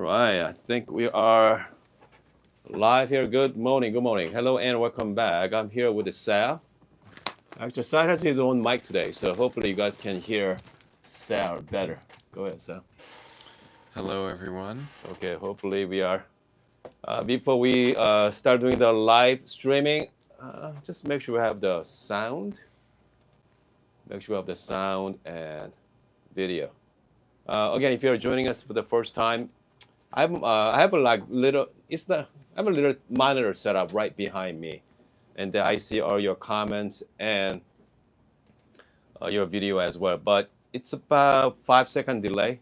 Right, I think we are live here. Good morning, good morning. Hello and welcome back. I'm here with Sal. Actually, Sal has his own mic today, so hopefully you guys can hear Sal better. Go ahead, Sal. Hello, everyone. Okay, hopefully we are. Before we start doing the live streaming, just make sure we have the sound. Make sure we have the sound and video. Again, if you're joining us for the first time, I have a like little it's the I have a little monitor set up right behind me, and I see all your comments and your video as well. But it's about 5 second delay.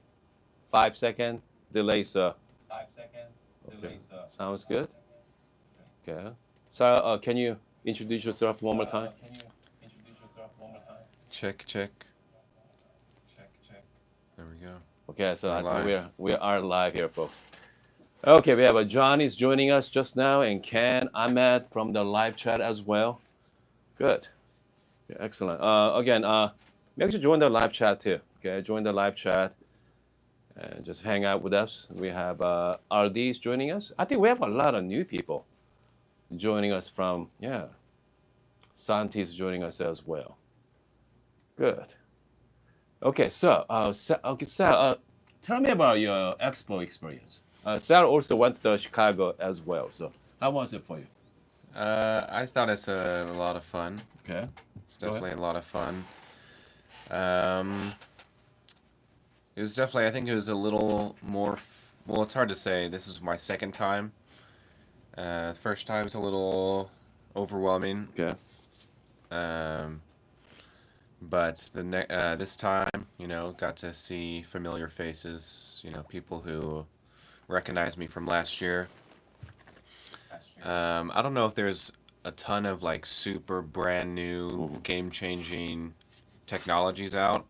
5 second delay. So 5 second Okay. delay. So sounds good. Okay. So can you introduce yourself one more time? Check, check. There we go. Okay. So We're I think live. we are live here, folks. Okay, we have John is joining us just now, and Ken, Ahmed from the live chat as well. Good. Yeah, excellent. Again, make sure to join the live chat too. Okay, join the live chat and just hang out with us. We have RDs joining us. I think we have a lot of new people joining us from, yeah, Santi's joining us as well. Good. Okay, so, Sal, tell me about your Expo experience. Sal also went to Chicago as well. So, how was it for you? I thought it's a lot of fun. Okay. It's Go ahead. definitely a lot of fun. Um, it was definitely, I think it was a little more, well, it's hard to say. This is my second time. First time's a little overwhelming. Okay. Um, but this time, got to see familiar faces, people who recognized me from last year. I don't know if there's a ton of like super brand new Mhm. game changing technologies out,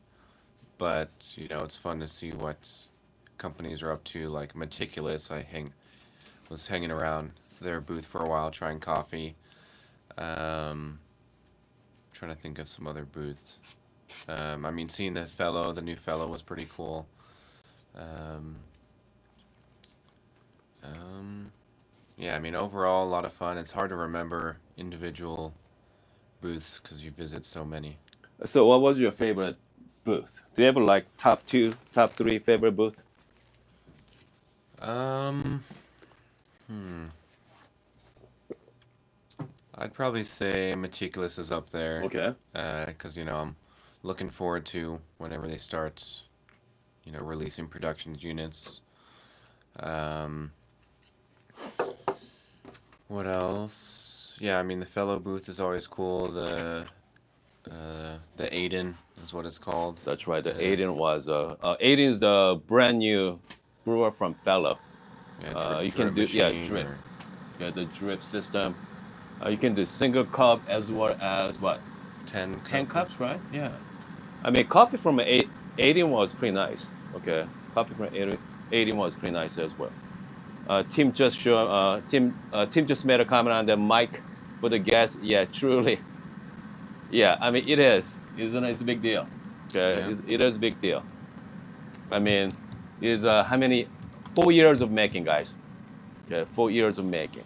but it's fun to see what companies are up to. Like Meticulous, was hanging around their booth for a while trying coffee. Um, Trying to think of some other booths. I mean, seeing the new fellow was pretty cool. Um, um, Yeah, I mean, overall, a lot of fun. It's hard to remember individual booths because you visit so many. So, what was your favorite booth? Do you have like top two, top three favorite booth? Um, hmm. I'd probably say Meticulous is up there, Okay. because I'm looking forward to whenever they start, releasing production units. Um, what else? Yeah, I mean, the fellow booth is always cool. The Aiden is what it's called. That's right. The Uh, Aiden was Aiden is the brand new brewer from Fellow. yeah, You can drip do, yeah, machine drip. or Yeah, the drip system. You can do single cup as well as what, 10 10 cup. cups, right? Yeah. I mean, coffee from Aiden was pretty nice. Okay, coffee from Aiden was pretty nice as well. Tim just made a comment on the mic for the guests. Yeah, truly. Yeah, I mean it is. Isn't it? It's a big deal. Okay, Yeah, it is a big deal. I mean, is how many 4 years of making, guys? Okay, 4 years of making.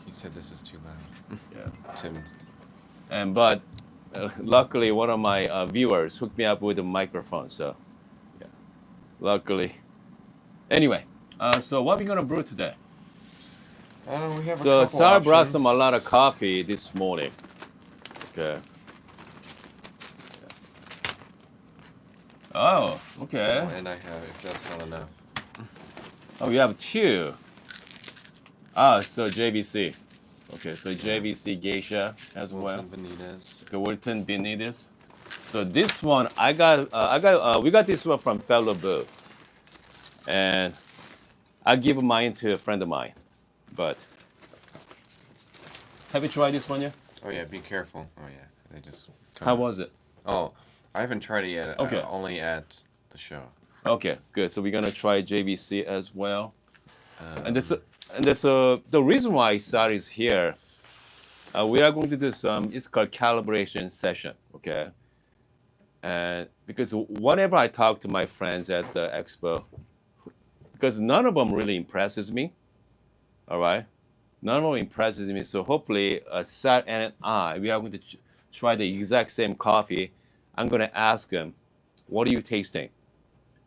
he said this is too loud. Yeah, Tim, and but luckily one of my viewers hooked me up with a microphone. So yeah, luckily. Anyway, so what are we gonna brew today? we have a So couple Sarah brought some a lot of options. coffee this morning. Okay. Oh, Oh, okay. and I have, if that's not enough. Oh, we have two. Ah, so JVC. Okay, so Yeah, JVC Geisha as well. Wilton Benitez. Wilton Benitez. So this one we got this one from fellow booth, and I give mine to a friend of mine. But have you tried this one yet? Oh yeah, be careful. Oh yeah, they just come How out. was it? Oh, I haven't tried it yet. Okay, Only at the show. okay, good. So we're gonna try JVC as well. And this Um, and this the reason why Sari is here. We are going to do some. It's called calibration session. Okay, and because whenever I talk to my friends at the expo, because none of them really impresses me. All right, none of them impresses me. So hopefully, Sat and I, we are going to try the exact same coffee. I'm going to ask them, "What are you tasting?"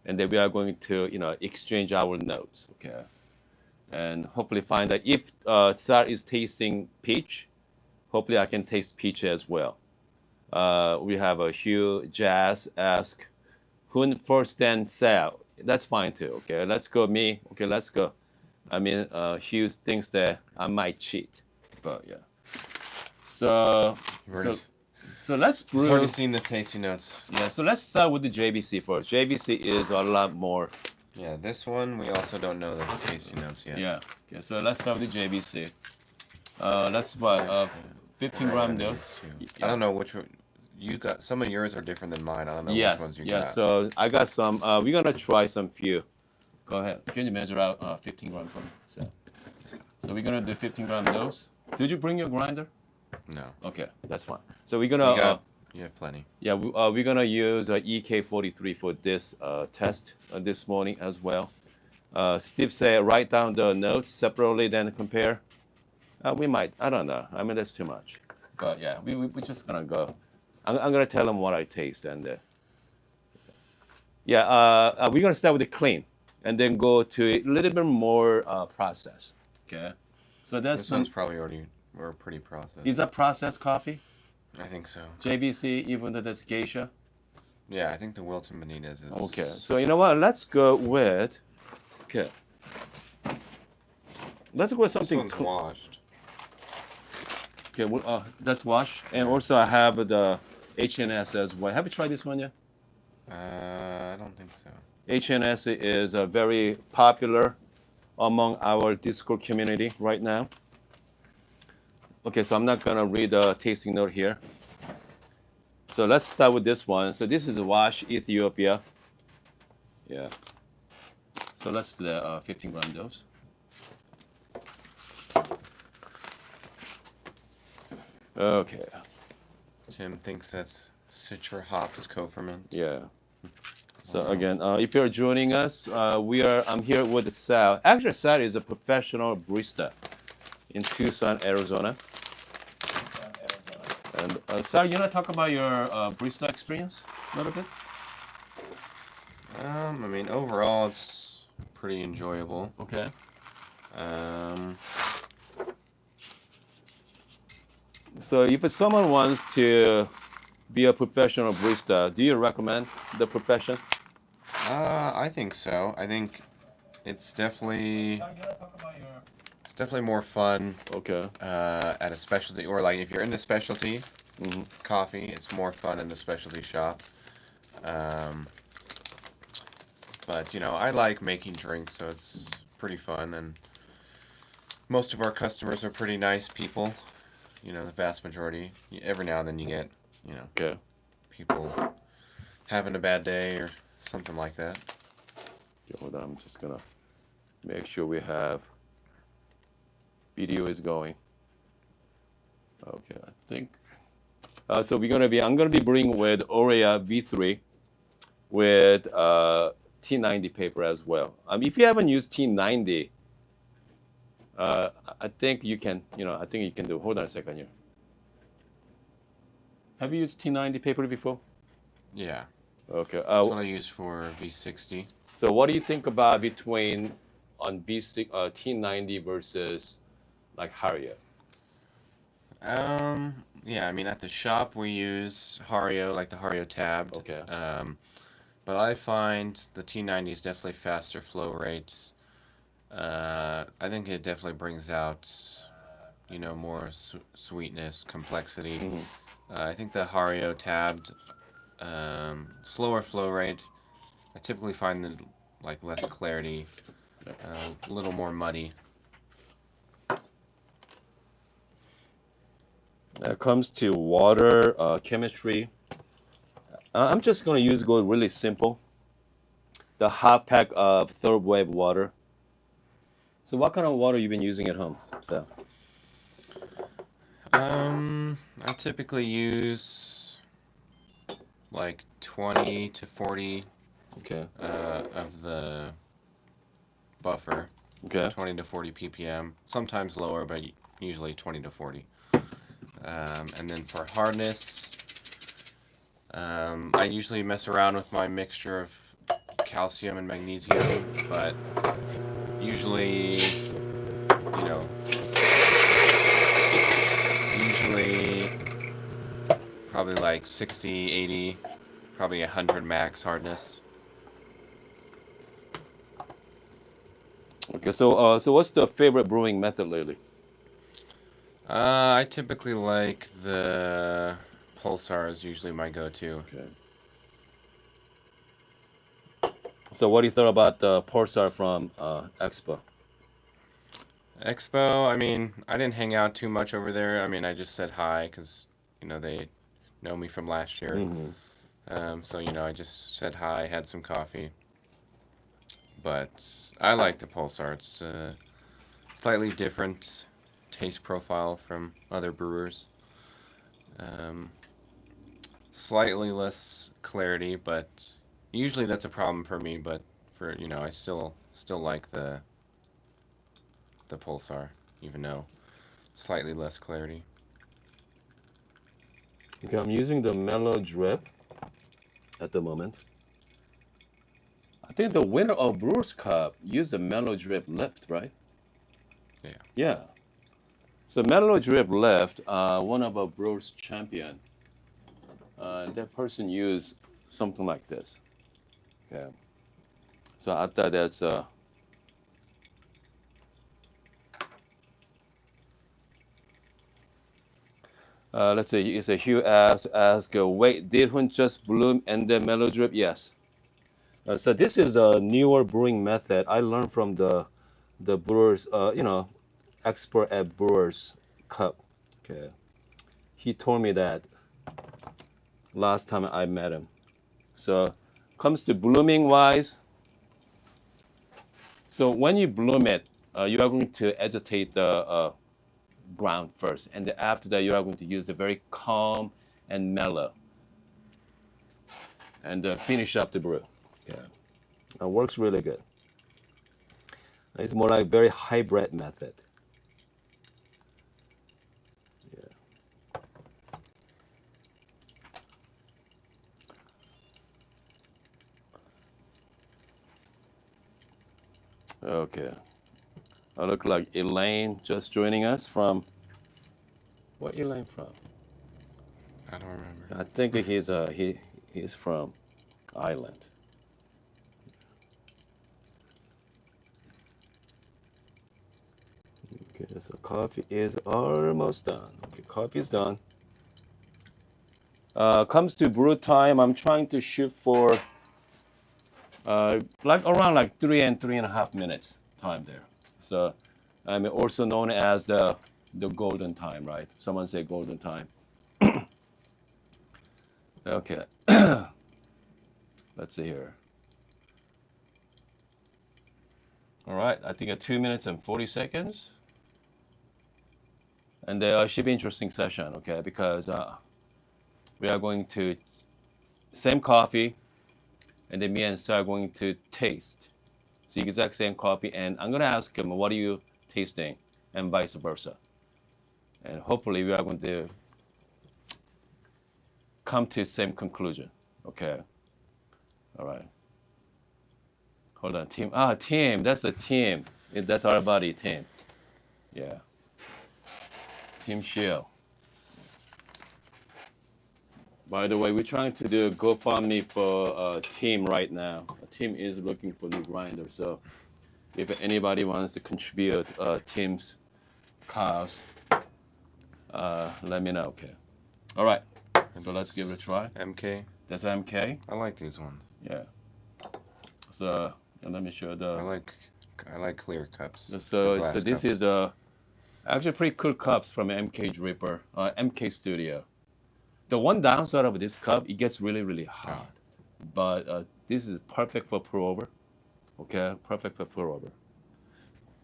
And then we are going to, exchange our notes. Okay, and hopefully find that if Sat is tasting peach, hopefully I can taste peach as well. We have a Hugh Jazz ask, who first then Sal? That's fine too. Okay, let's go me. Okay, let's go. I mean, Hugh thinks that I might cheat, but yeah. So, You've so, already, so let's he's already brew. seen the tasty notes. Yeah, so let's start with the JBC first. JBC is a lot more. Yeah, this one we also don't know the tasty notes yet. Yeah. Okay, so let's start with the JBC. Let's what? 15 Right, gram and though. these two. Yeah. I don't know which one you got. Some of yours are different than mine. I don't know Yes. which ones you Yes. got. So I got some. We're gonna try some few. Go ahead. Can you measure out 15 gram for me? So we're gonna do 15 gram dose. Did you bring your grinder? No. Okay, that's fine. So we're gonna. We got, you have plenty. Yeah, we're gonna use EK43 for this test this morning as well. Steve said write down the notes separately, then compare. We might. I don't know. I mean, that's too much. But yeah, we're just gonna go. I'm gonna tell them what I taste and. Yeah, we're gonna start with the clean, and then go to a little bit more process. Okay, so that's This one's probably already or pretty processed. is that processed coffee? I think so. JBC, even though that's Gesha. Yeah, I think the Wilton Benitez is. Okay, so you know what? Let's go with. Okay. Let's go with This something. one's washed. Okay, well, that's wash, and also I have the HNS as well. Have you tried this one yet? I don't think so. HNS is very popular among our Discord community right now. Okay, so I'm not gonna read the tasting note here. So let's start with this one. So this is Wash Ethiopia. Yeah. So let's do the 15 gram dose. Okay. Tim thinks that's Citra hops co-ferment. Yeah. So again, if you're joining us, I'm here with Sal. Actually, Sal is a professional barista in Tucson, Arizona. And Sal, you want to talk about your barista experience a little bit? I mean, overall, it's pretty enjoyable. Okay. So if someone wants to be a professional barista, do you recommend the profession? I think so. I think it's definitely more fun Okay. at a specialty, or like if you're into specialty coffee, it's more fun in the specialty shop. But I like making drinks, so it's pretty fun, and most of our customers are pretty nice people. The vast majority. Every now and then you get, Okay. people having a bad day or something like that. Okay, hold on. I'm just gonna make sure we have video is going. Okay, I think. So I'm gonna be brewing with Aurea V3 with T90 paper as well. If you haven't used T90, I think you can. I think you can do. Hold on a second here. Have you used T90 paper before? Yeah. Okay. That's what I use for V60. So what do you think about between on B6 T90 versus like Hario? Yeah, I mean at the shop we use Hario, like the Hario tabbed. Okay. But I find the T90 is definitely faster flow rates. I think it definitely brings out, more sweetness, complexity. I think the Hario tabbed, slower flow rate. I typically find the less clarity, a little more muddy. When it comes to water chemistry, I'm just going to go really simple. The half pack of third wave water. So what kind of water you been using at home? So I typically use 20 to 40 okay. of the buffer, Okay. 20 to 40 ppm, sometimes lower, but usually 20 to 40. And then for hardness, I usually mess around with my mixture of calcium and magnesium, but usually, you know, usually probably like 60, 80, probably 100 max hardness. Okay. So what's the favorite brewing method lately? I typically like the Pulsar is usually my go-to. Okay. So what do you thought about the Pulsar from Expo? Expo, I mean, I didn't hang out too much over there. I mean, I just said hi because, they know me from last year. So, I just said hi, had some coffee. But I like the Pulsar. It's a slightly different taste profile from other brewers. Um, Slightly less clarity, but usually that's a problem for me. But I still like the Pulsar, even though slightly less clarity. Okay, I'm using the Mellow Drip at the moment. I think the winner of Brewers Cup used the Mellow Drip Lift, right? Yeah. Yeah. So Mellow Drip Lift, one of our Brewers champion. That person used something like this. Okay. So I thought that's let's see. It's a Hugh ask wait, did one just bloom and then Mellow Drip? Yes. So this is a newer brewing method I learned from the Brewers, expert at Brewers Cup. Okay. He told me that last time I met him. So comes to blooming wise. So when you bloom it, you are going to agitate the ground first, and then after that you are going to use the very calm and mellow, and finish up the brew. Yeah, it works really good. It's more like very hybrid method. Yeah. Okay. I look like Elaine just joining us from. Where Elaine from? I don't remember. I think he's from Ireland. Okay, so coffee is almost done. Okay, coffee is done. Comes to brew time, I'm trying to shoot for like around like 3.5 minutes time there. So I'm also known as the golden time, right? Someone say golden time. Okay. Let's see here. All right, I think 2 minutes and 40 seconds. And it should be interesting session, okay? Because we are going to same coffee, and then me and Sarah are going to taste the exact same coffee, and I'm gonna ask him, what are you tasting, and vice versa. And hopefully we are going to come to the same conclusion, okay? All right. Hold on, team. Team, that's the team. That's our buddy, team. Yeah. Team Shield. By the way, we're trying to do a GoFundMe for a team right now. A team is looking for new grinder, so if anybody wants to contribute team's cause, let me know. Okay. All right. So let's give it a try. MK. That's MK. I like these ones. Yeah. So let me show the. I like clear cups. So glass this cups. is the actually pretty cool cups from MK Dripper, MK Studio. The one downside of this cup, it gets really, really hot. But this is perfect for pour over. Okay, perfect for pour over.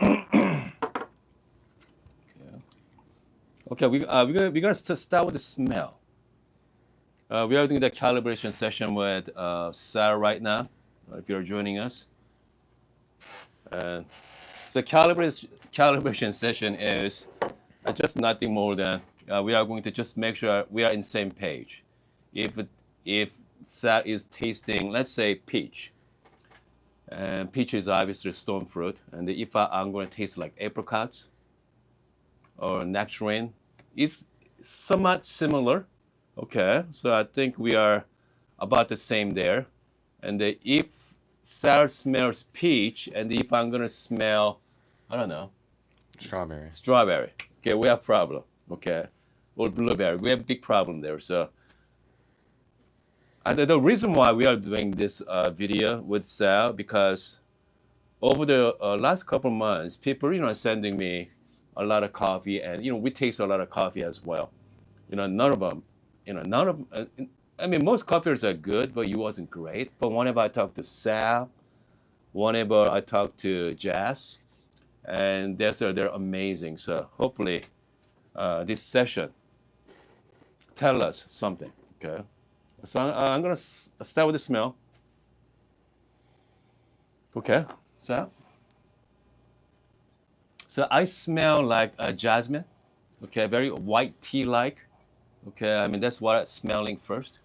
Okay. Okay, we're gonna start with the smell. We are doing the calibration session with Sarah right now. If you're joining us. And so calibration session is just nothing more than we are going to just make sure we are in the same page. If Sal is tasting, let's say peach, and peach is obviously stone fruit, and if I'm going to taste like apricots or nectarine, it's somewhat similar. Okay, so I think we are about the same there. And if Sal smells peach, and if I'm going to smell, I don't know, Strawberry. strawberry. Okay, we have problem. Okay, or blueberry. We have big problem there. So the reason why we are doing this video with Sal because over the last couple months, people are sending me a lot of coffee, and we taste a lot of coffee as well. None of them, none of. I mean, most coffees are good, but you wasn't great. But whenever I talk to Sal, whenever I talk to Jazz, and they're amazing. So hopefully, this session tell us something. Okay, so I'm gonna start with the smell. Okay, so I smell like jasmine. Okay, very white tea like. Okay, I mean that's what I'm smelling first.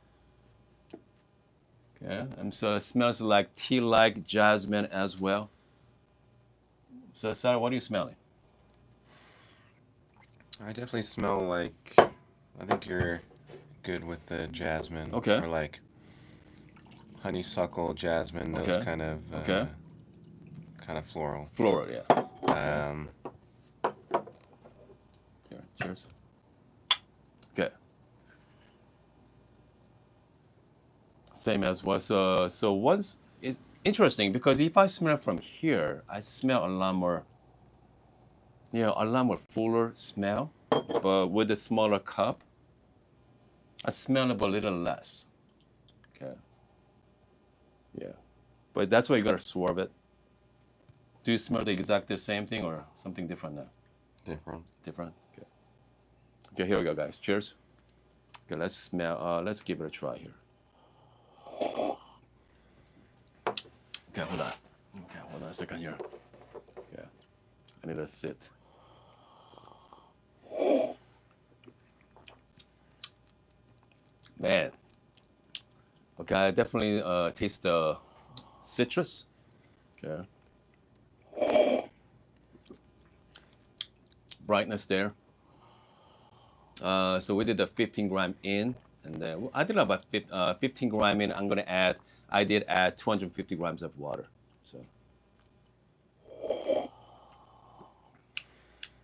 Okay, and so it smells like tea like jasmine as well. So Sarah, what are you smelling? I definitely smell like. I think you're good with the jasmine. Okay. Or like honeysuckle, jasmine, those Okay. kind of Okay. kind of floral. Floral, yeah. Here, cheers. Okay. Same as well. So once it's interesting because if I smell from here, I smell a lot more, a lot more fuller smell. But with the smaller cup, I smell it a little less. Okay. Yeah. But that's why you gotta swerve it. Do you smell the exact same thing or something different now? Different. Different. Okay. Okay, here we go, guys. Cheers. Okay, let's smell. Let's give it a try here. Okay, hold on. Okay, hold on a second here. Yeah, I need to sit. Man. Okay, I definitely taste the citrus. Okay. Brightness there. So we did the 15 gram in, and then I did about 15 gram in. I did add 250 grams of water. So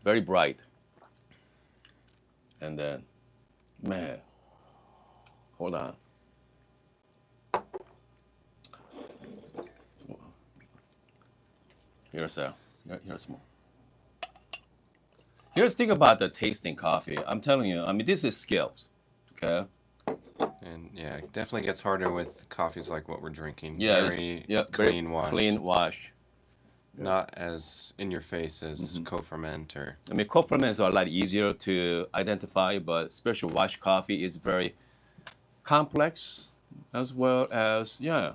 very bright. And then, man, hold on. Here's more. Here's the thing about the tasting coffee. I'm telling you, I mean, this is skills. Okay. And yeah, it definitely gets harder with coffees like what we're drinking. Yeah, Very very clean washed. clean wash. Not as in your face as co-ferment or. I mean, co-ferments are a lot easier to identify, but special wash coffee is very complex as well as, yeah.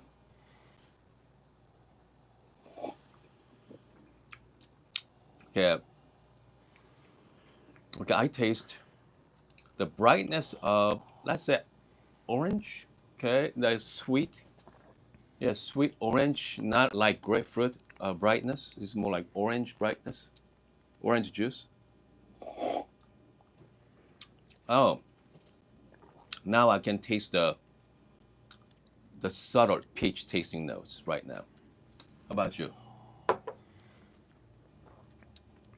Okay. Okay, I taste the brightness of, let's say, orange. Okay, that's sweet. Yeah, sweet orange, not like grapefruit brightness. It's more like orange brightness, orange juice. Oh, now I can taste the subtle peach tasting notes right now. How about you?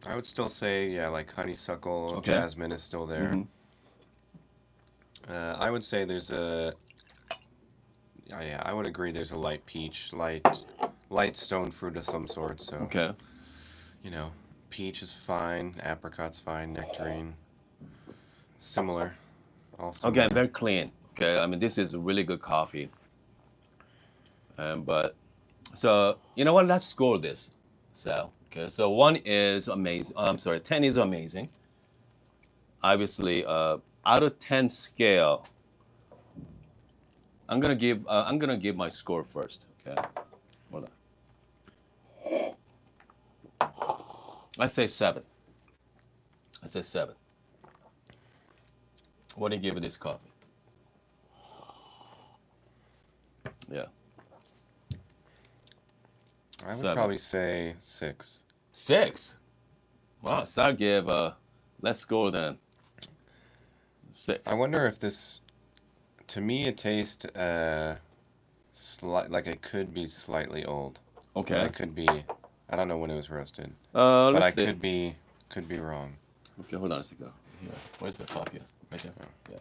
I would still say, yeah, like honeysuckle, Okay. jasmine is still there. I would say there's a. Yeah, I would agree. There's a light peach, light stone fruit of some sort. So. Okay. Peach is fine, apricot's fine, nectarine, similar. All similar. Again, very clean. Okay, I mean this is a really good coffee. But so you know what? Let's score this. So okay, so 1 is amazing. I'm sorry, 10 is amazing. Obviously, out of 10 scale, I'm gonna give my score first. Okay, hold on. I'd say 7. I'd say 7. What do you give this coffee? Yeah. I would 7. probably say 6. 6? Wow, so I'll give, let's go then. 6. I wonder if this, to me, it tastes like it could be slightly old. Okay. It could be. I don't know when it was roasted, Let's but I see. could be wrong. Okay, hold on a second. Here. Where's the coffee? Right there. Yeah.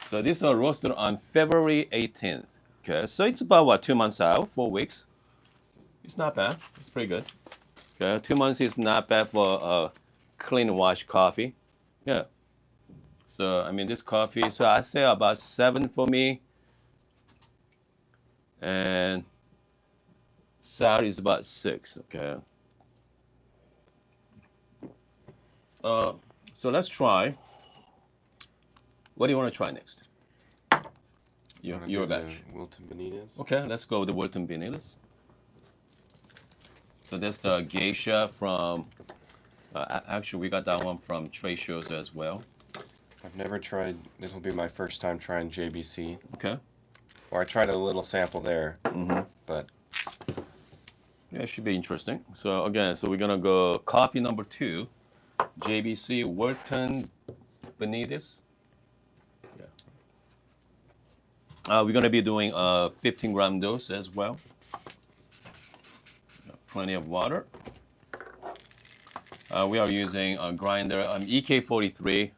So this was roasted on February 18th. Okay, so it's about what, 2 months out, 4 weeks. It's not bad. It's pretty good. Okay, 2 months is not bad for clean wash coffee. Yeah. So I mean this coffee. So I say about 7 for me, and sour is about 6. Okay. So let's try. What do you want to try next? Your batch. Wilton Benitez. Okay, let's go with the Wilton Benitez. So that's the Gesha from. Actually, we got that one from trade shows as well. I've never tried. This will be my first time trying JBC. Okay. Or I tried a little sample there, but Yeah, it should be interesting. So again, so we're gonna go coffee number 2, JBC Wilton Benitez. Yeah. We're gonna be doing a 15-gram dose as well. Plenty of water. We are using a grinder, EK43.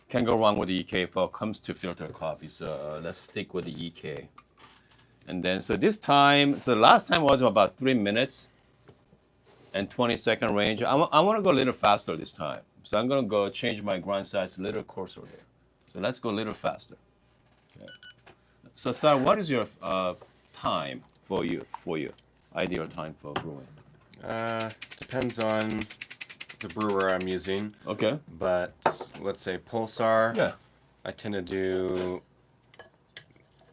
Can't go wrong with the EK if it comes to filter coffee. So let's stick with the EK. And then, so this time, so last time was about 3 minutes and 20-second range. I want to go a little faster this time. So I'm going to go change my grind size a little coarser there. So let's go a little faster. Okay. So, Sir, what is your time for you? Ideal time for brewing? depends on the brewer I'm using. Okay. But let's say Pulsar. Yeah. I tend to do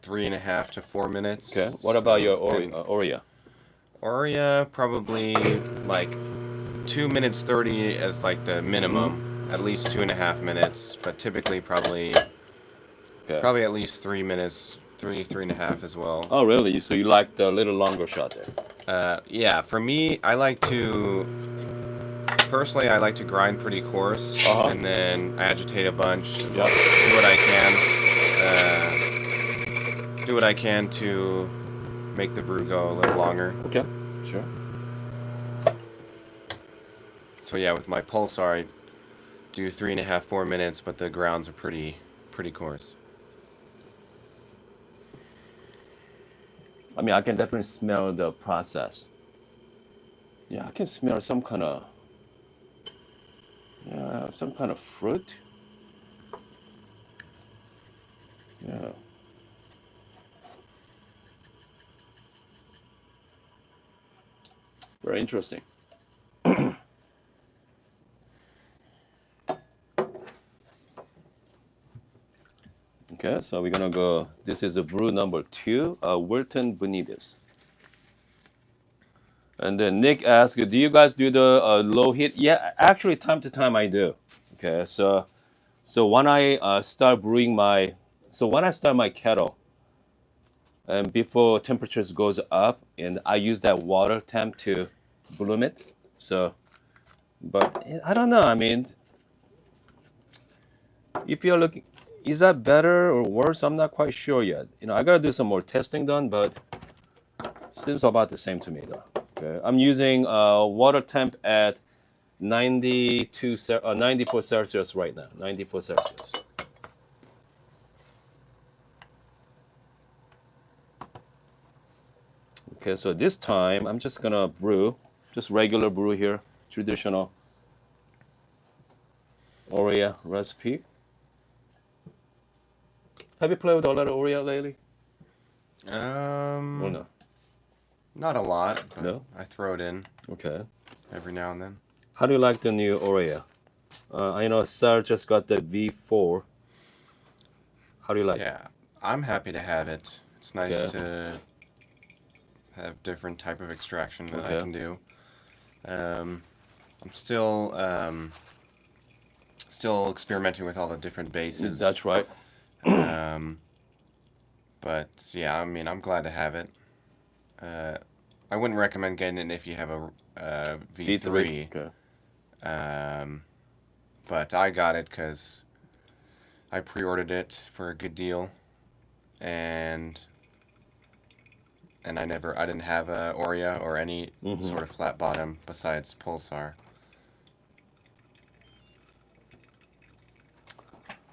3.5 to 4 minutes. Okay. What about your And Oria? Oria, probably like 2 minutes 30 as like the minimum. At least 2.5 minutes, but typically probably at least 3 minutes, 3.5 as well. Oh, really? So you like the little longer shot there? Yeah, for me, I like to grind pretty coarse, and then agitate a bunch. Yep. Do what I can to make the brew go a little longer. Okay. Sure. So yeah, with my Pulsar, I do 3.5, 4 minutes, but the grounds are pretty coarse. I mean, I can definitely smell the process. Yeah, I can smell some kind of fruit. Yeah. Very interesting. Okay, so we're gonna go. This is a brew number 2, Wilton Benitez. And then Nick asked, "Do you guys do the low heat?" Yeah, actually, time to time I do. Okay, so when I start my kettle, and before temperatures goes up, and I use that water temp to bloom it. So, but I don't know. I mean, if you're looking. Is that better or worse? I'm not quite sure yet. I gotta do some more testing done, but seems about the same to me though. Okay, I'm using water temp at 94 Celsius right now. 94 Celsius. Okay, so this time I'm just gonna brew, just regular brew here, traditional Oria recipe. Have you played with a lot of Oreo lately? Or no? Not a lot, but No? I throw it in Okay. every now and then. How do you like the new Oreo? I know Sarah just got the V4. How do you like it? Yeah, I'm happy to have it. It's nice to have different type of extraction that I Okay. can do. I'm still experimenting with all the different bases. That's right. But yeah, I mean, I'm glad to have it. I wouldn't recommend getting it if you have a V3. Okay. But I got it because I pre-ordered it for a good deal, and I didn't have a Oria or any sort of flat bottom besides Pulsar.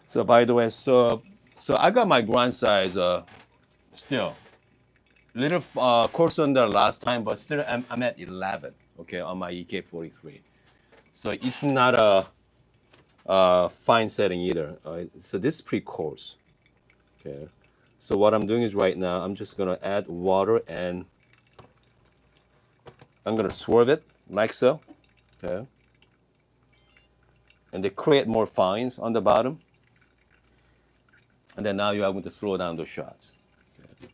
So by the way, so I got my grind size still little coarser than the last time, but still I'm at 11. Okay, on my EK43. So it's not a fine setting either. So this is pretty coarse. Okay. So what I'm doing is right now I'm just gonna add water and I'm gonna swerve it like so. Okay. And they create more fines on the bottom. And then now you are going to slow down the shots. Okay.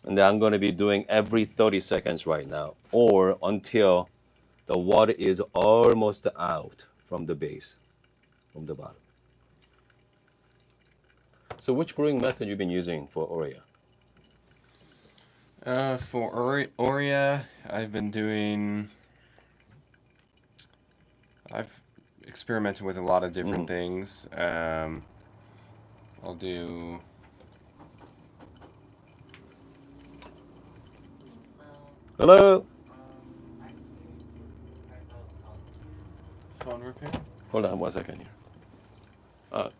And then I'm going to be doing every 30 seconds right now, or until the water is almost out from the base, from the bottom. So which brewing method you've been using for Oria? For Oria, I've experimented with a lot of different things. I'll do. Hello? Phone repair? Hold on 1 second here.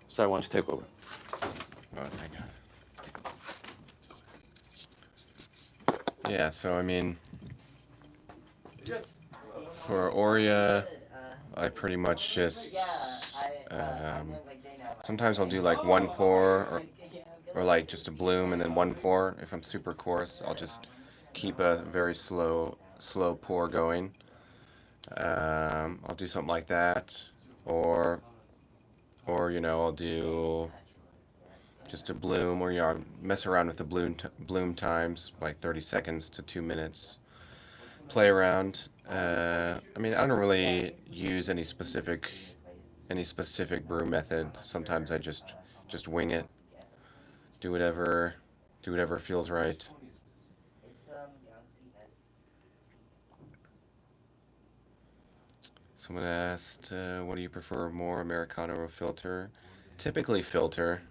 Sorry, why don't you take over? Oh, hang on. Yeah, so I mean, for Oria, I pretty much just sometimes I'll do like one pour or like just a bloom and then one pour. If I'm super coarse, I'll just keep a very slow pour going. I'll do something like that, or I'll do just a bloom, or I'll mess around with the bloom times, like 30 seconds to 2 minutes. Play around. I mean, I don't really use any specific brew method. Sometimes I just wing it. Do whatever feels right. Someone asked, what do you prefer more, Americano or filter? Typically filter.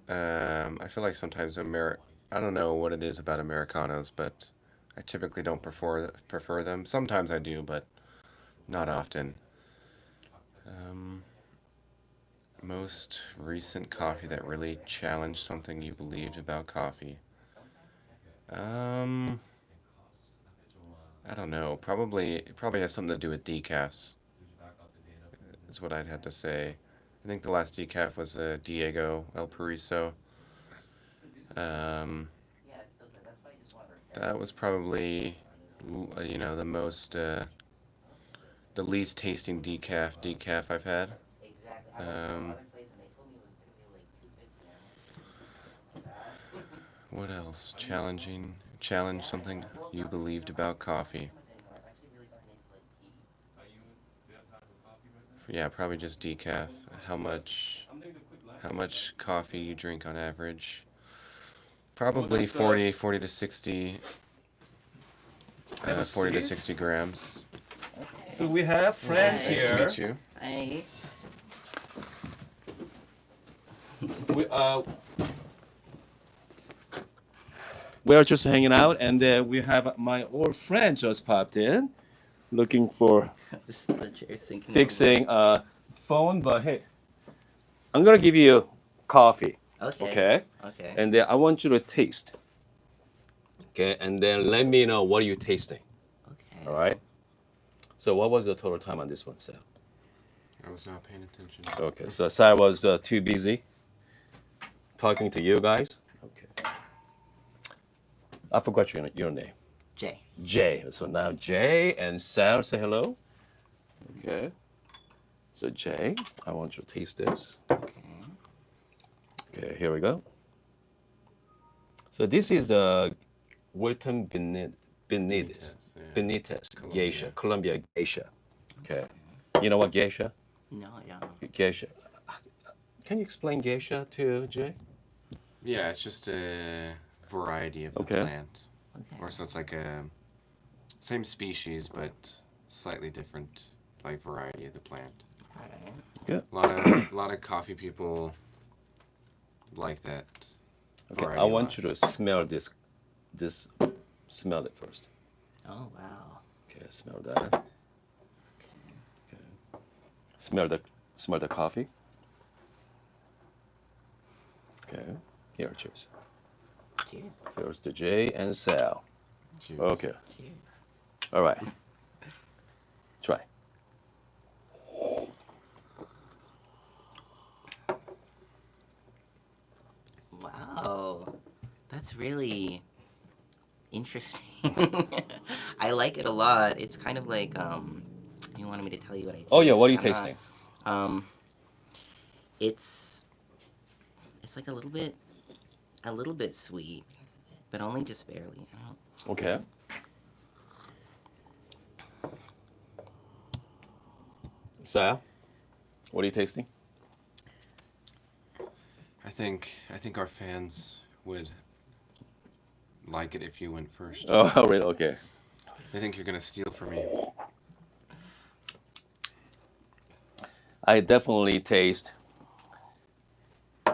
I feel like sometimes I don't know what it is about Americanos, but I typically don't prefer them. Sometimes I do, but not often. Most recent coffee that really challenged something you believed about coffee. I don't know. It probably has something to do with decafs. Is what I'd have to say. I think the last decaf was Diego El Pariso. That was probably, the least tasting decaf I've had. What else? Challenge something you believed about coffee. Yeah, probably just decaf. How much coffee you drink on average? Probably 40 to 60 40 to 60 grams. So we have friends Nice here. to meet you. Hi. We are just hanging out, and we have my old friend just popped in, looking for fixing a phone. But hey, I'm gonna give you coffee, Okay. okay? And then I want you to taste, okay? And then let me know what you're tasting. Okay. All right. So what was the total time on this one, Sal? I was not paying attention. Okay, so Sal was too busy talking to you guys. Okay. I forgot your name. Jay. Jay. So now Jay and Sal say hello. Okay. So Jay, I want you to taste this. Okay. Okay, here we go. So this is Wilton Benitez. yeah. Benitez Colombia. Geisha, Colombia Geisha. Okay. You know what Geisha? No, yeah. Geisha. Can you explain Geisha to Jay? Yeah, it's just a variety of the Okay. plant. Okay. Or so it's like a same species, but slightly different, like variety of the plant. Alright. Good. A lot of coffee people like that. Okay. Variety I a want lot. you to smell this. Smell it first. Oh, wow. Okay. Smell that. Okay. Smell the coffee. Okay. Here, cheers. Cheers. Cheers to Jay and Sal. Cheers. Okay. Cheers. All right. Try. Wow. That's really interesting. I like it a lot. It's kind of like, you wanted me to tell you what I taste. Oh yeah, what are you I'm not- tasting? It's like a little bit sweet, but only just barely. Okay. Sal, what are you tasting? I think our fans would like it if you went first. Oh, really? Okay. They think you're gonna steal from me. I definitely taste.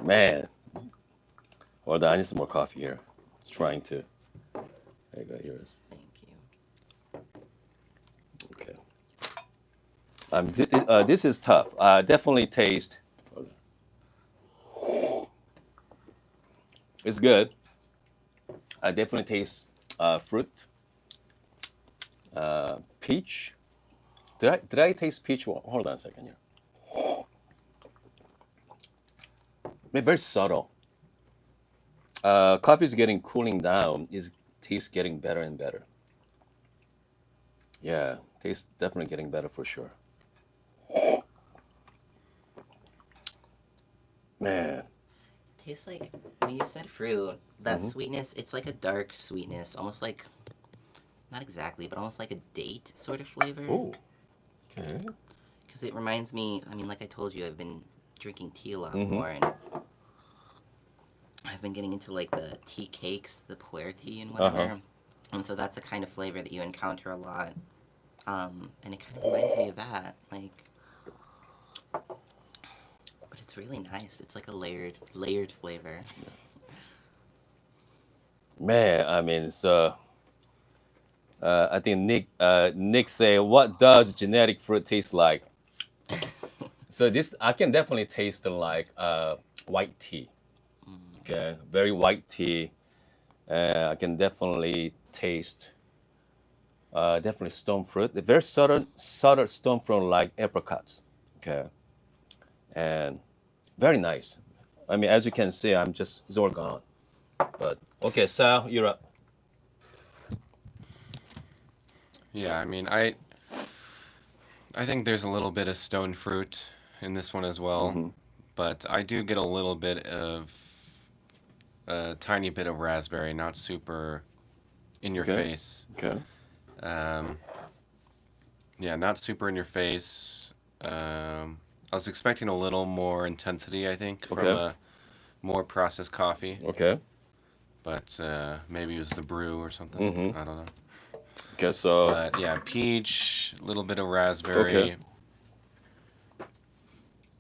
Man. Hold on, I need some more coffee here. Trying to. There you go. Yours. Thank you. Okay. This is tough. I definitely taste. Hold on. It's good. I definitely taste fruit. Peach. Did I taste peach? Well, hold on a second here. Very subtle. Coffee is getting cooling down. Is taste getting better and better. Yeah, taste definitely getting better for sure. Man, Tastes like, when you said fruit, that sweetness, it's like a dark sweetness, almost like, not exactly, but almost like a date sort of flavor. oh, okay. Because it reminds me, I mean, like I told you, I've been drinking tea a lot Mhm. more, and I've been getting into like the tea cakes, the pu'er tea and whatever. Uh-huh. And so that's a kind of flavor that you encounter a lot. And it kind of reminds me of that, like, but it's really nice. It's like a layered flavor. Man, I mean, so I think Nick say, what does genetic fruit taste like? So this I can definitely taste like white tea. Okay, very white tea. I can definitely taste definitely stone fruit. The very subtle stone fruit like apricots. Okay, and very nice. I mean, as you can see, it's all gone. But okay, Sal, you're up. Yeah, I mean, I think there's a little bit of stone fruit in this one as well, Mhm. but I do get a little bit of a tiny bit of raspberry, not super in your Okay. face. Okay. Yeah, not super in your face. I was expecting a little more intensity, I think, from Okay. a more processed coffee, Okay. but maybe it was the brew or something. Mhm. I don't know. Okay. So But yeah, peach, a little bit of raspberry. Okay.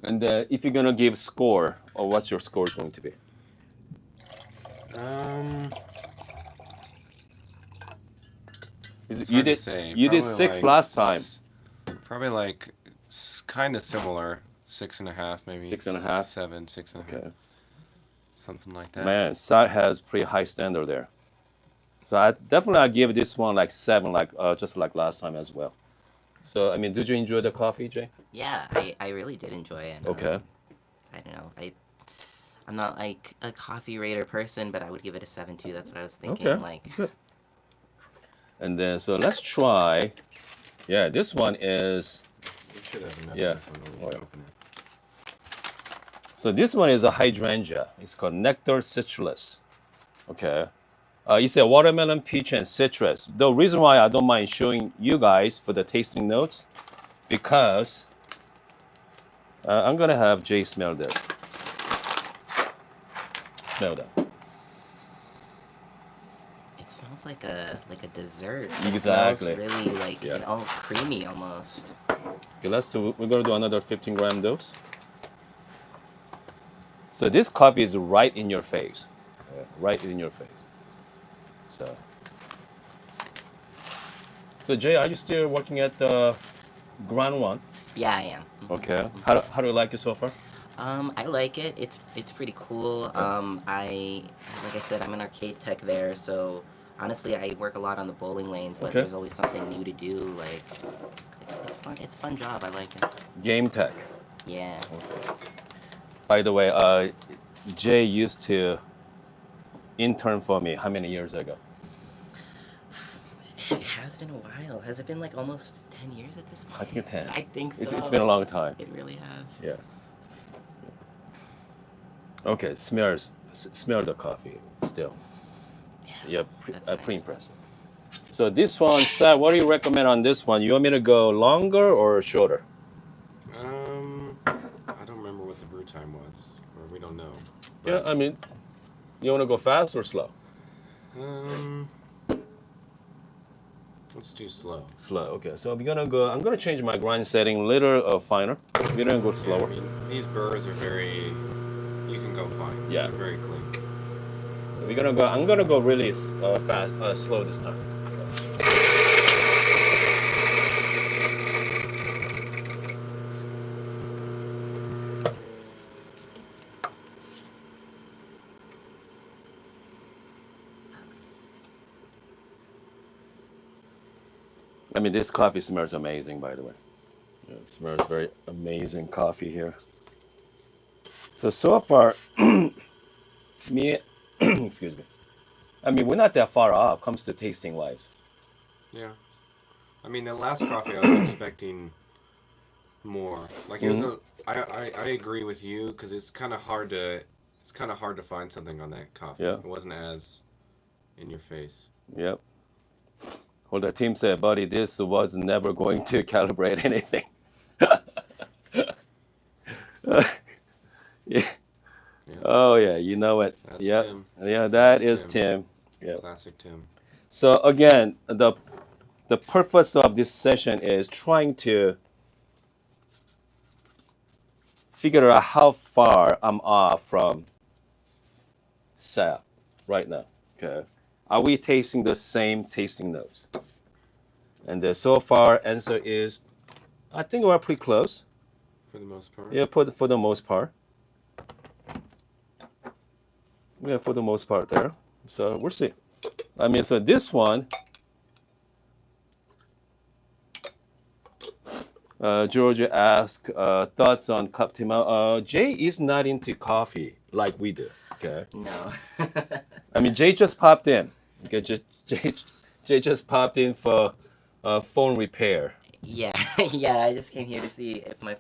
and if you're gonna give score, or what's your score going to be? It's You hard to did say. you did Probably 6 like last time. Probably like kind of similar, 6.5 maybe. 6.5? 7, 6.5. Okay. Something like that. Man, Sal has pretty high standard there. So I give this one like 7, like just like last time as well. So I mean, did you enjoy the coffee, Jay? Yeah, I really did enjoy it. Okay. I don't know. I'm not like a coffee rater person, but I would give it a 7 too. That's what I was thinking. Okay. Like, Good. And then so let's try. Yeah, this one is. We should have enough Yeah. of this one when we Oh, yeah. open it. So this one is a hydrangea. It's called Nectar Citrus. Okay. You said watermelon, peach, and citrus. The reason why I don't mind showing you guys for the tasting notes, because I'm gonna have Jay smell this. Smell that. It smells like a dessert. Exactly. It smells really like Yeah. creamy almost. Okay, let's do. We're gonna do another 15-gram dose. So this coffee is right in your face, right in your face. So Jay, are you still working at the ground one? Yeah, I am. Okay. How do you like it so far? I like it. It's pretty cool. Yeah. Like I said, I'm an arcade tech there, so honestly, I work a lot on the bowling lanes, but Okay. there's always something new to do. Like, it's fun. It's a fun job. I like it. Game tech. Yeah. By the way, Jay used to intern for me how many years ago? It has been a while. Has it been like almost 10 years at this point? I think 10. I think so. It's been a long time. It really has. Yeah. Okay, smell the coffee still. Yeah. Pretty Nice. impressive. So this one, Seth, what do you recommend on this one? You want me to go longer or shorter? I don't remember what the brew time was, or we don't know. Yeah, I mean, you want to go fast or slow? Let's do slow. Slow. Okay. So I'm gonna change my grind setting a little finer. We're gonna go slower. I mean, these burrs are very. You can go fine. Yeah. They're very clean. So we're gonna go. I'm gonna go really fast, slow this time. I mean, this coffee smells amazing, by the way. Yeah, it smells very amazing coffee here. So far, me, excuse me. I mean, we're not that far off comes to tasting wise. Yeah. I mean, the last coffee I was expecting more. Like it was I agree with you because it's kind of hard to find something on that coffee. Yeah. It wasn't as in your face. Yep. Well, the team said, buddy, this was never going to calibrate anything. Yeah. Oh yeah, you know it. That's Yep. Tim. Yeah, That's is Tim. Tim. Yep. Classic Tim. So again, the purpose of this session is trying to figure out how far I'm off from Sap right now. Okay. Are we tasting the same tasting notes? And so far, answer is, I think we're pretty close. For the most part. Yeah, for the most part. Yeah, for the most part there. So we'll see. I mean, so this one, Georgia asked thoughts on cup Timao. Jay is not into coffee like we do. Okay. No. I mean, Jay just popped in. Okay, Jay just popped in for phone repair. Yeah, yeah. I just came here to see if my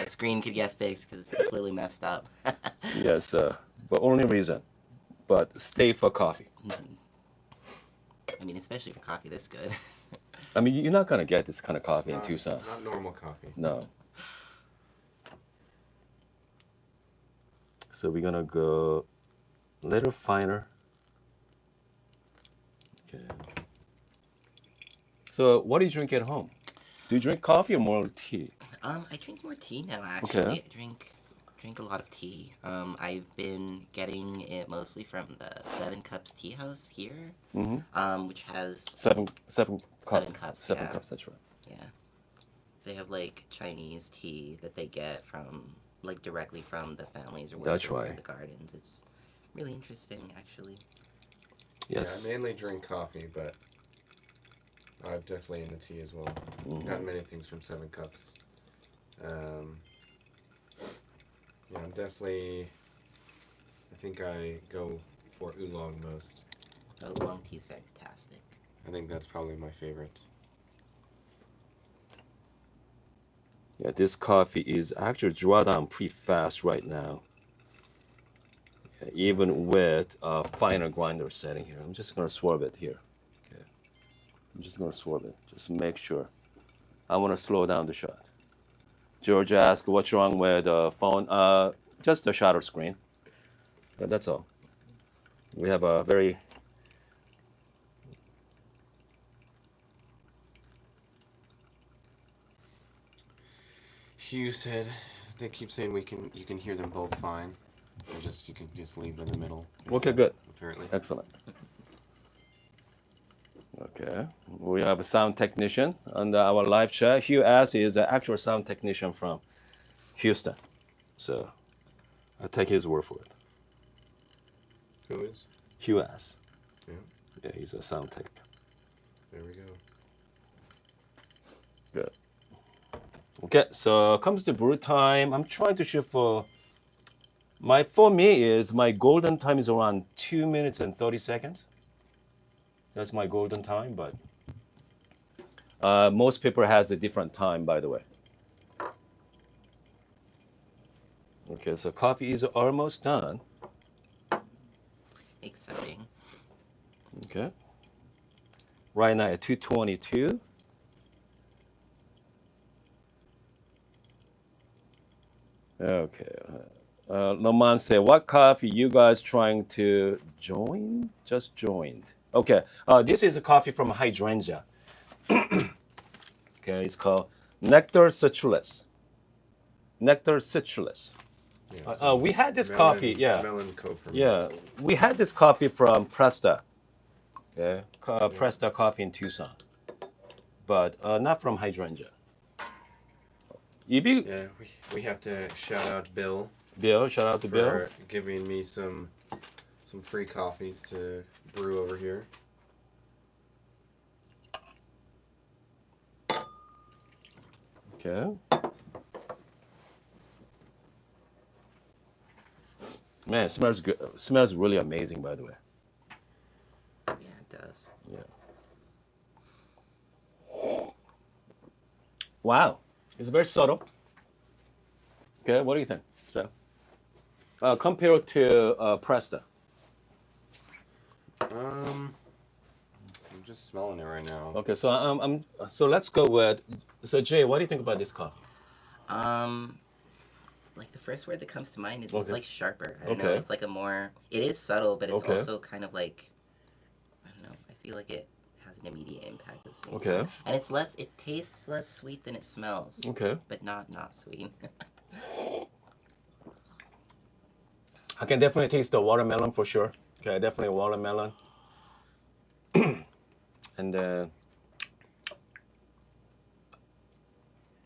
screen could get fixed because it's completely messed up. Yes, but only reason. But stay for coffee. I mean, especially for coffee this good. I mean, you're not gonna get this kind of coffee in Not- Tucson. Not normal coffee. No. So we're gonna go a little finer. Okay. So what do you drink at home? Do you drink coffee or more tea? I drink more tea now. Actually, Okay. I drink a lot of tea. I've been getting it mostly from the Seven Cups Tea House here. Mm-hmm. Which has Seven cups. Seven cups, Seven yeah. cups. That's right. yeah. They have like Chinese tea that they get from like directly from the families or That's wherever right. the gardens. It's really interesting, actually. Yes. Yeah, I mainly drink coffee, but I'm definitely into tea as well. Mhm. Got many things from Seven Cups. Yeah, I'm definitely. I think I go for oolong most. Oolong tea is fantastic. I think that's probably my favorite. Yeah, this coffee is actually draw down pretty fast right now. even with a finer grinder setting here. I'm just gonna swerve it here. Okay. I'm just gonna swerve it. Just make sure. I want to slow down the shot. George asked, "What's wrong with the phone?" Just the shutter screen. That's all. We have a very Hugh said they keep saying you can hear them both fine. So you can just leave it in the middle. okay. Good. Apparently. Excellent. Okay, we have a sound technician on our live chat. Hugh S is an actual sound technician from Houston, so I take his word for it. Who is? Hugh S. Yeah. Yeah, he's a sound tech. There we go. Good. Okay, so comes to brew time. I'm trying to shoot for for me is my golden time is around 2 minutes and 30 seconds. That's my golden time, but most people has a different time, by the way. Okay, so coffee is almost done. Exciting. Okay. Right now at 222. Okay. Lamont said, "What coffee you guys trying to join? Just joined." Okay. This is a coffee from Hydrangea. Okay, it's called Nectar Citrus. Nectar Citrus. Yeah, We had this coffee. Yeah. Melon co-ferment. Yeah, we had this coffee from Presta. Okay, Presta Coffee in Tucson, but not from Hydrangea. Yeah, we have to shout out Bill. Bill, shout out to Bill. For giving me some free coffees to brew over here. Okay. Man, it smells good. Smells really amazing, by the way. Yeah, it does. Yeah. Wow, it's very subtle. Okay, what do you think? So, compared to Presta. I'm just smelling it right now. Okay, so so let's go with. So Jay, what do you think about this coffee? Like the first word that comes to mind is Okay. it's like sharper. I don't know. Okay. It's like a more. It is subtle, but it's Okay. also kind of like. I don't know. I feel like it has an immediate impact at the same Okay. time. And it's less. It tastes less sweet than it smells. Okay. But not sweet. I can definitely taste the watermelon for sure. Okay, definitely watermelon. And then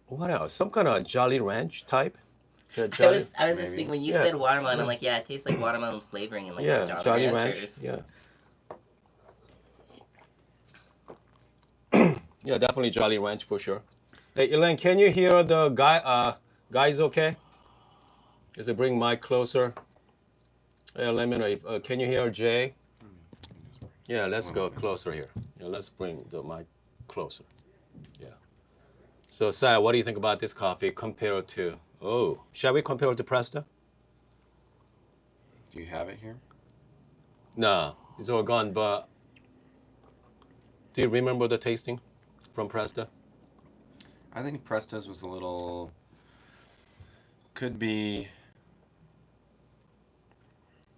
what else? Some kind of Jolly Ranch type. Yeah, I was just maybe. thinking when you Yeah. said watermelon, I'm like, yeah, it tastes like watermelon flavoring and like yeah, the Jolly Ranchers. Ranch. Yeah. Yeah, definitely Jolly Ranch for sure. Hey, Elaine, can you hear the guys okay? Is it bring mic closer? Yeah, let me know if, can you hear Jay? Yeah, let's go closer here. Yeah, let's bring the mic closer. Yeah. So, Sai, what do you think about this coffee compared to, shall we compare it to Presta? Do you have it here? No, it's all gone, but do you remember the tasting from Presta? I think Presta's was a little. Could be.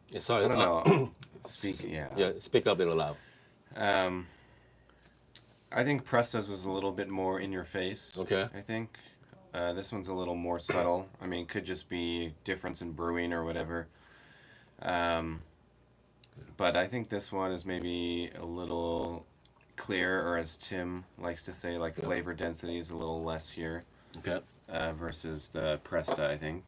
Yeah, sorry. I don't know. Speak. Yeah. Yeah, speak up a little loud. I think Presta's was a little bit more in your face. Okay. I think. This one's a little more subtle. I mean, could just be difference in brewing or whatever. But I think this one is maybe a little clear, or as Tim likes to say, like flavor density is a little less here. Okay. Versus the Presta, I think.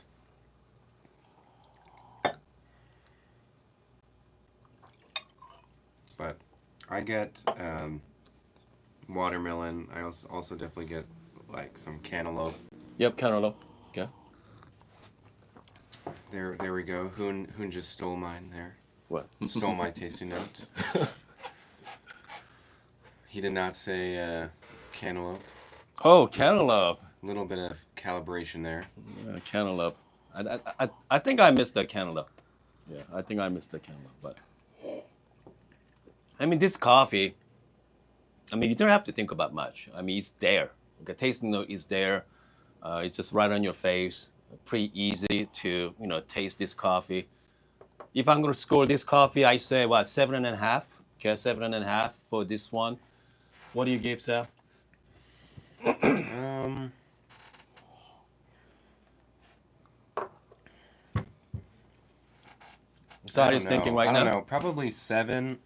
But I get watermelon. I also definitely get like some cantaloupe. Yep, cantaloupe. Okay. There we go. Hoon just stole mine there. What? Stole my tasting note. He did not say cantaloupe. Oh, cantaloupe. A little bit of calibration there. Cantaloupe. I think I missed the cantaloupe. Yeah, I think I missed the camera, but I mean, this coffee. I mean, you don't have to think about much. I mean, it's there. The tasting note is there. It's just right on your face. Pretty easy to taste this coffee. If I'm gonna score this coffee, I say what 7.5. Okay, 7.5 for this one. What do you give, Sal? Um, Sal is thinking right I don't now. know. Probably 7,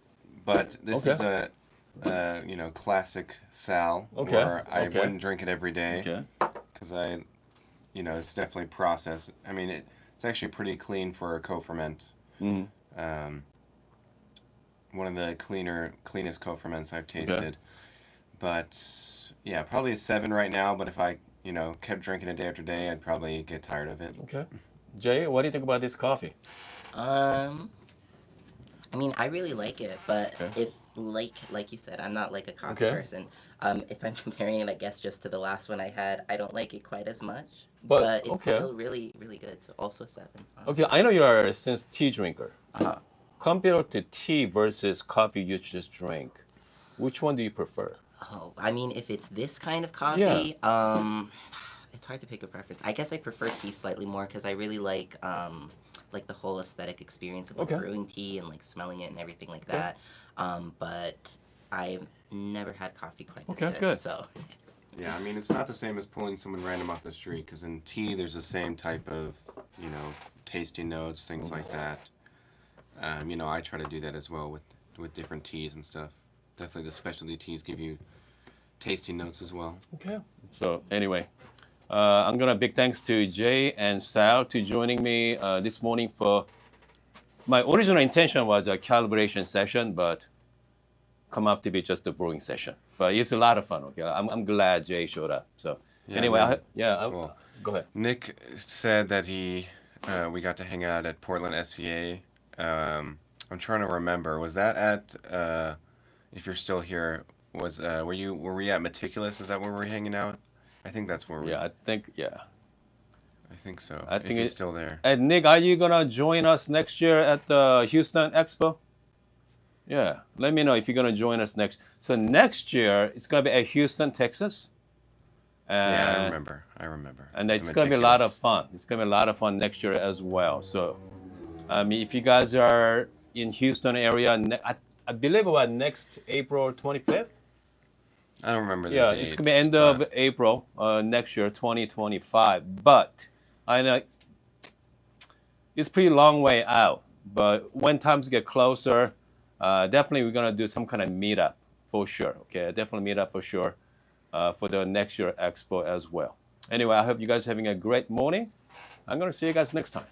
but this is Okay. classic Sal. Okay, Where I okay. wouldn't drink it every day Okay. because it's definitely processed. I mean, it's actually pretty clean for a co-ferment. Hmm. Um, one of the cleanest co-ferments I've tasted. But yeah, probably a 7 right now. But if I kept drinking it day after day, I'd probably get tired of it. Okay. Jay, what do you think about this coffee? I mean, I really like it, but Okay. if like you said, I'm not like a coffee Okay. person. If I'm comparing it, I guess just to the last one I had, I don't like it quite as much. But, But it's okay. still really, really good. So also 7. Okay, I know you're a since tea drinker. Uh-huh. Compared to tea versus coffee you just drink, which one do you prefer? Oh, I mean, if it's this kind of coffee, it's hard to pick a preference. I guess I prefer tea slightly more because I really like the whole aesthetic experience of like Okay. brewing tea and like smelling it and everything like Okay. that. But I've never had coffee quite this Okay, good. So Yeah, I mean, it's not the same as pulling someone random off the street, because in tea, there's the same type of, tasting notes, things like that. I try to do that as well with different teas and stuff. Definitely the specialty teas give you tasting notes as well. Okay. So anyway, I'm gonna big thanks to Jay and Sal to joining me this morning for my original intention was a calibration session, but come up to be just a brewing session. But it's a lot of fun. Okay, I'm glad Jay showed up. So Yeah, anyway, man. Well, go ahead. Nick said that we got to hang out at Portland SCA. I'm trying to remember. Was that at, if you're still here, were we at Meticulous? Is that where we're hanging out? I think that's where Yeah, I think I think so. I if think he's still there. And Nick, are you gonna join us next year at the Houston Expo? Yeah, let me know if you're gonna join us next. So next year it's gonna be at Houston, Texas. Yeah, I remember. And The it's gonna be a lot of Meticulous. fun. It's gonna be a lot of fun next year as well. So, if you guys are in Houston area, I believe about next April 25th. I don't remember the Yeah, dates. it's gonna be end of April next year, 2025. But I know it's pretty long way out. But when times get closer, definitely we're gonna do some kind of meetup for sure. Okay, definitely meet up for sure for the next year expo as well. Anyway, I hope you guys are having a great morning. I'm gonna see you guys next time.